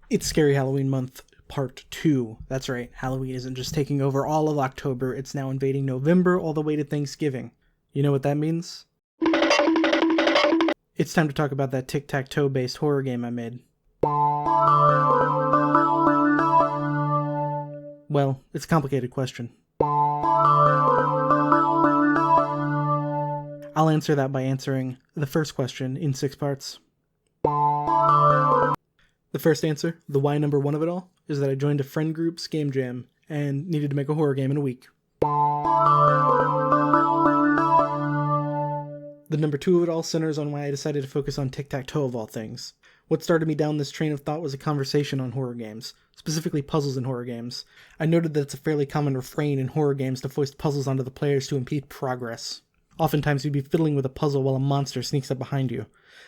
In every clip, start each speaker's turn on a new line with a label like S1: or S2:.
S1: It's Scary Halloween Month Part 2. That's right, Halloween isn't just taking over all of October, it's now invading November all the way to Thanksgiving. You know what that means? It's time to talk about that Tic Tac Toe based horror game I made. Well, it's a complicated question. I'll answer that by answering the first question in 6 parts. The first answer, the why number 1 of it all, is that I joined a friend group's game jam and needed to make a horror game in a week. The number 2 of it all centers on why I decided to focus on Tic Tac Toe of all things. What started me down this train of thought was a conversation on horror games, specifically puzzles in horror games. I noted that it's a fairly common refrain in horror games to foist puzzles onto the players to impede progress. Oftentimes you'd be fiddling with a puzzle while a monster sneaks up behind you.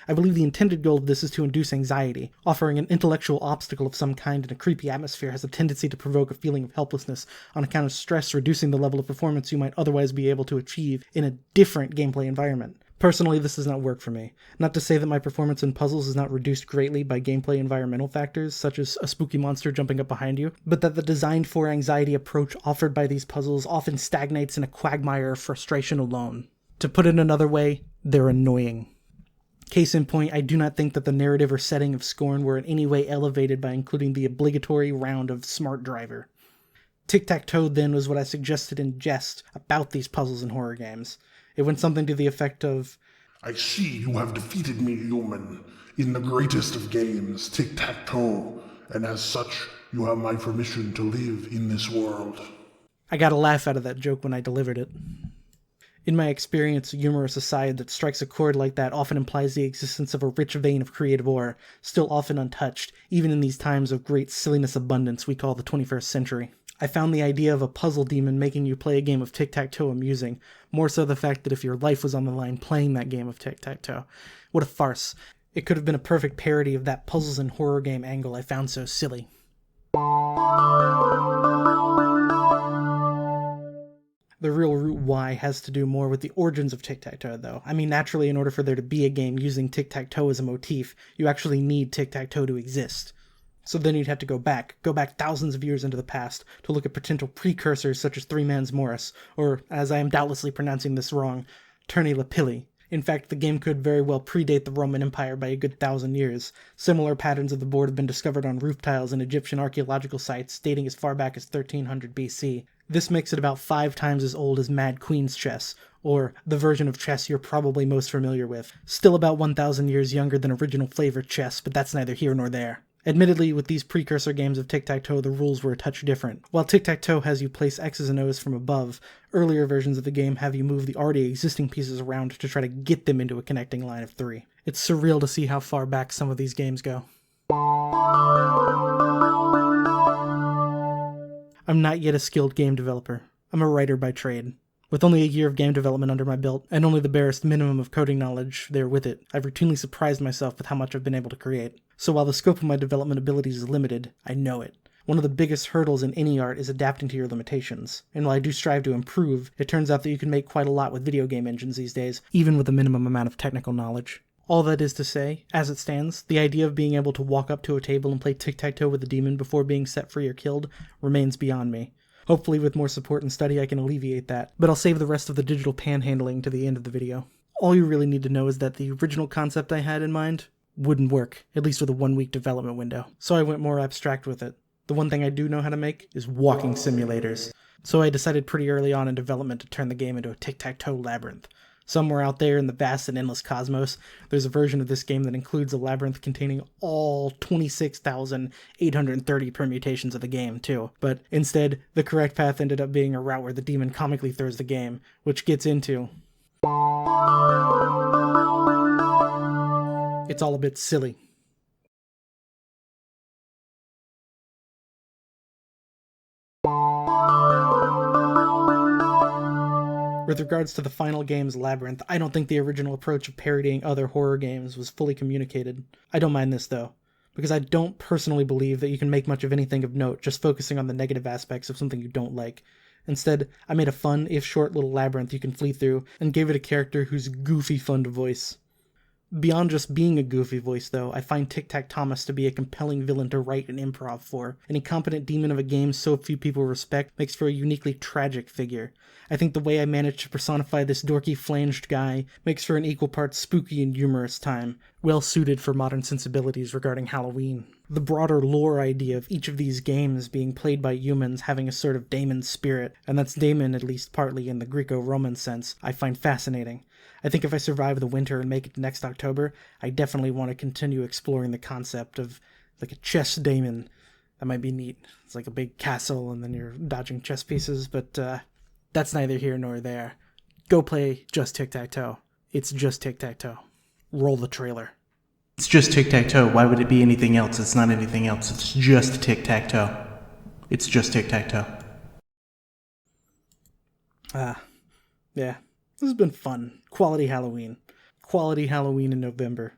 S1: I believe the intended goal of this is to induce anxiety. Offering an intellectual obstacle of some kind in a creepy atmosphere has a tendency to provoke a feeling of helplessness on account of stress, reducing the level of performance you might otherwise be able to achieve in a different gameplay environment. Personally, this does not work for me. Not to say that my performance in puzzles is not reduced greatly by gameplay environmental factors, such as a spooky monster jumping up behind you, but that the designed for anxiety approach offered by these puzzles often stagnates in a quagmire of frustration alone. To put it another way, they're annoying. Case in point, I do not think that the narrative or setting of Scorn were in any way elevated by including the obligatory round of Smart Driver. Tic Tac Toe then was what I suggested in jest about these puzzles in horror games. It went something to the effect of,
S2: I see you have defeated me, human, in the greatest of games, Tic Tac Toe, and as such, you have my permission to live in this world.
S1: I got a laugh out of that joke when I delivered it. In my experience, a humorous aside that strikes a chord like that often implies the existence of a rich vein of creative ore, still often untouched, even in these times of great silliness abundance we call the 21st century. I found the idea of a puzzle demon making you play a game of tic-tac-toe amusing, more so the fact that if your life was on the line playing that game of tic-tac-toe. What a farce. It could have been a perfect parody of that puzzles and horror game angle I found so silly. The real root why has to do more with the origins of tic-tac-toe, though. I mean, naturally, in order for there to be a game using tic-tac-toe as a motif, you actually need tic-tac-toe to exist. So then you'd have to go back thousands of years into the past, to look at potential precursors such as Three Man's Morris, or, as I am doubtlessly pronouncing this wrong, Turny Lapilli. In fact, the game could very well predate the Roman Empire by a good 1,000 years. Similar patterns of the board have been discovered on roof tiles in Egyptian archaeological sites dating as far back as 1300 BC. This makes it about 5 times as old as Mad Queen's chess, or the version of chess you're probably most familiar with. Still about 1,000 years younger than original flavor chess, but that's neither here nor there. Admittedly, with these precursor games of tic-tac-toe, the rules were a touch different. While tic-tac-toe has you place X's and O's from above, earlier versions of the game have you move the already existing pieces around to try to get them into a connecting line of 3. It's surreal to see how far back some of these games go. I'm not yet a skilled game developer. I'm a writer by trade. With only a year of game development under my belt, and only the barest minimum of coding knowledge there with it, I've routinely surprised myself with how much I've been able to create. So while the scope of my development abilities is limited, I know it. One of the biggest hurdles in any art is adapting to your limitations, and while I do strive to improve, it turns out that you can make quite a lot with video game engines these days, even with a minimum amount of technical knowledge. All that is to say, as it stands, the idea of being able to walk up to a table and play tic-tac-toe with a demon before being set free or killed remains beyond me. Hopefully with more support and study I can alleviate that, but I'll save the rest of the digital panhandling to the end of the video. All you really need to know is that the original concept I had in mind wouldn't work, at least with a 1-week development window. So I went more abstract with it. The one thing I do know how to make is walking simulators. So I decided pretty early on in development to turn the game into a tic-tac-toe labyrinth. Somewhere out there in the vast and endless cosmos, there's a version of this game that includes a labyrinth containing all 26,830 permutations of the game, too. But instead, the correct path ended up being a route where the demon comically throws the game, which gets into... It's all a bit silly. With regards to the final game's Labyrinth, I don't think the original approach of parodying other horror games was fully communicated. I don't mind this, though, because I don't personally believe that you can make much of anything of note just focusing on the negative aspects of something you don't like. Instead, I made a fun, if short, little labyrinth you can flee through, and gave it a character who's goofy fun to voice. Beyond just being a goofy voice, though, I find Tic Tac Thomas to be a compelling villain to write and improv for. An incompetent demon of a game so few people respect makes for a uniquely tragic figure. I think the way I managed to personify this dorky flanged guy makes for an equal parts spooky and humorous time, well suited for modern sensibilities regarding Halloween. The broader lore idea of each of these games being played by humans having a sort of daemon spirit, and that's daemon at least partly in the Greco-Roman sense, I find fascinating. I think if I survive the winter and make it to next October, I definitely want to continue exploring the concept of like a chess daemon. That might be neat. It's like a big castle and then you're dodging chess pieces, but that's neither here nor there. Go play just Tic Tac Toe. It's just Tic Tac Toe. Roll the trailer.
S3: It's just Tic Tac Toe. Why would it be anything else? It's not anything else. It's just Tic Tac Toe. It's just Tic Tac Toe.
S1: Yeah. This has been fun. Quality Halloween. Quality Halloween in November.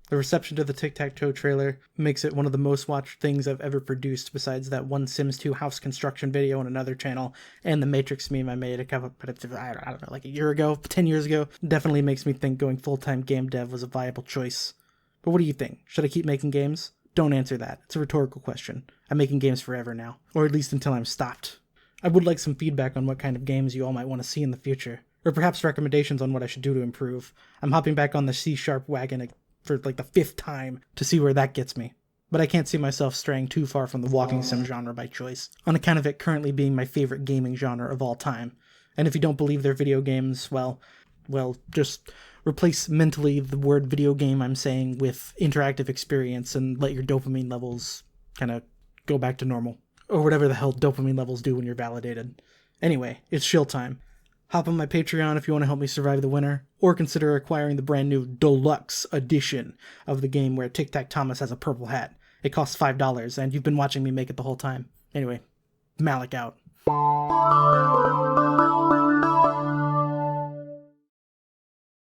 S1: The reception to the Tic Tac Toe trailer makes it one of the most watched things I've ever produced, besides that one Sims 2 house construction video on another channel, and the Matrix meme I made I don't know, like a year ago, 10 years ago. Definitely makes me think going full-time game dev was a viable choice. But what do you think? Should I keep making games? Don't answer that. It's a rhetorical question. I'm making games forever now, or at least until I'm stopped. I would like some feedback on what kind of games you all might want to see in the future, or perhaps recommendations on what I should do to improve. I'm hopping back on the C# wagon for like the 5th time to see where that gets me. But I can't see myself straying too far from the walking sim genre by choice, on account of it currently being my favorite gaming genre of all time. And if you don't believe they're video games, well, just replace mentally the word video game I'm saying with interactive experience and let your dopamine levels kind of go back to normal. Or whatever the hell dopamine levels do when you're validated. Anyway, it's shill time. Hop on my Patreon if you want to help me survive the winter, or consider acquiring the brand new deluxe edition of the game where Tic Tac Thomas has a purple hat. It costs $5, and you've been watching me make it the whole time. Anyway, Malik out.